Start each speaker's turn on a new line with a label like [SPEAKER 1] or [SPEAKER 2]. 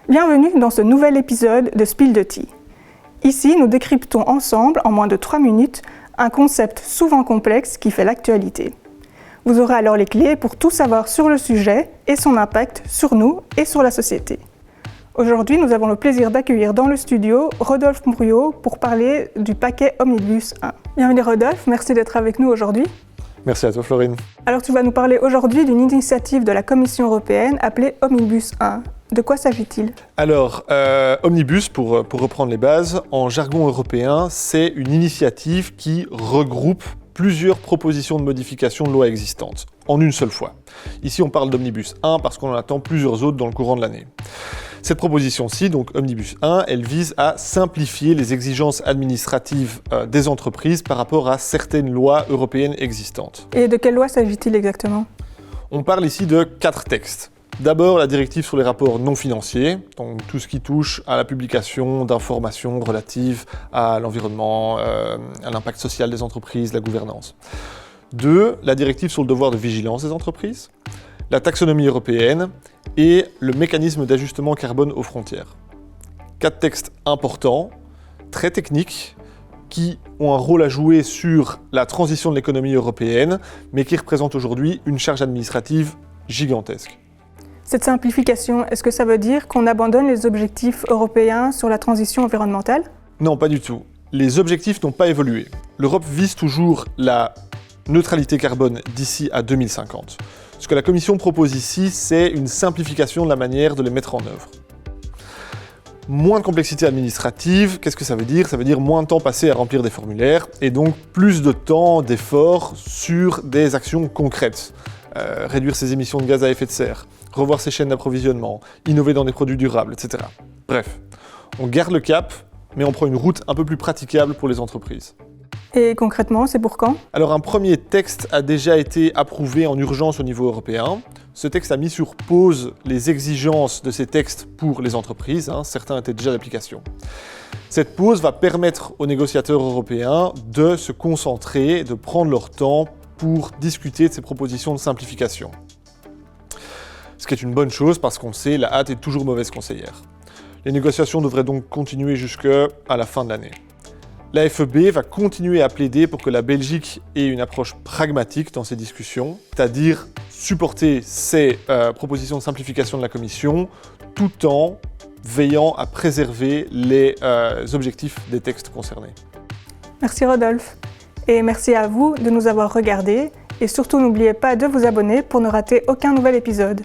[SPEAKER 1] Bienvenue dans ce nouvel épisode de Spill the Tea. Ici, nous décryptons ensemble, en moins de 3 minutes, un concept souvent complexe qui fait l'actualité. Vous aurez alors les clés pour tout savoir sur le sujet et son impact sur nous et sur la société. Aujourd'hui, nous avons le plaisir d'accueillir dans le studio Rodolphe Mouriot pour parler du paquet Omnibus 1. Bienvenue Rodolphe, merci d'être avec nous aujourd'hui.
[SPEAKER 2] Merci à toi Florine.
[SPEAKER 1] Alors tu vas nous parler aujourd'hui d'une initiative de la Commission européenne appelée Omnibus 1. De quoi s'agit-il ?
[SPEAKER 2] Alors, Omnibus, pour reprendre les bases, en jargon européen, c'est une initiative qui regroupe plusieurs propositions de modification de lois existantes, en une seule fois. Ici, on parle d'Omnibus 1 parce qu'on en attend plusieurs autres dans le courant de l'année. Cette proposition-ci, donc Omnibus 1, elle vise à simplifier les exigences administratives des entreprises par rapport à certaines lois européennes existantes.
[SPEAKER 1] Et de quelle loi s'agit-il exactement ?
[SPEAKER 2] On parle ici de 4 textes. D'abord, la directive sur les rapports non financiers, donc tout ce qui touche à la publication d'informations relatives à l'environnement, à l'impact social des entreprises, la gouvernance. 2, la directive sur le devoir de vigilance des entreprises, la taxonomie européenne et le mécanisme d'ajustement carbone aux frontières. 4 textes importants, très techniques, qui ont un rôle à jouer sur la transition de l'économie européenne, mais qui représentent aujourd'hui une charge administrative gigantesque.
[SPEAKER 1] Cette simplification, est-ce que ça veut dire qu'on abandonne les objectifs européens sur la transition environnementale ?
[SPEAKER 2] Non, pas du tout. Les objectifs n'ont pas évolué. L'Europe vise toujours la neutralité carbone d'ici à 2050. Ce que la Commission propose ici, c'est une simplification de la manière de les mettre en œuvre. Moins de complexité administrative, qu'est-ce que ça veut dire ? Ça veut dire moins de temps passé à remplir des formulaires et donc plus de temps, d'efforts sur des actions concrètes. Réduire ses émissions de gaz à effet de serre, revoir ses chaînes d'approvisionnement, innover dans des produits durables, etc. Bref, on garde le cap, mais on prend une route un peu plus praticable pour les entreprises.
[SPEAKER 1] Et concrètement, c'est pour quand ?
[SPEAKER 2] Alors un premier texte a déjà été approuvé en urgence au niveau européen. Ce texte a mis sur pause les exigences de ces textes pour les entreprises, certains étaient déjà d'application. Cette pause va permettre aux négociateurs européens de se concentrer, de prendre leur temps pour discuter de ces propositions de simplification. Ce qui est une bonne chose parce qu'on sait, la hâte est toujours mauvaise conseillère. Les négociations devraient donc continuer jusqu'à la fin de l'année. La FEB va continuer à plaider pour que la Belgique ait une approche pragmatique dans ces discussions, c'est-à-dire supporter ces propositions de simplification de la Commission tout en veillant à préserver les objectifs des textes concernés.
[SPEAKER 1] Merci Rodolphe. Et merci à vous de nous avoir regardés. Et surtout, n'oubliez pas de vous abonner pour ne rater aucun nouvel épisode.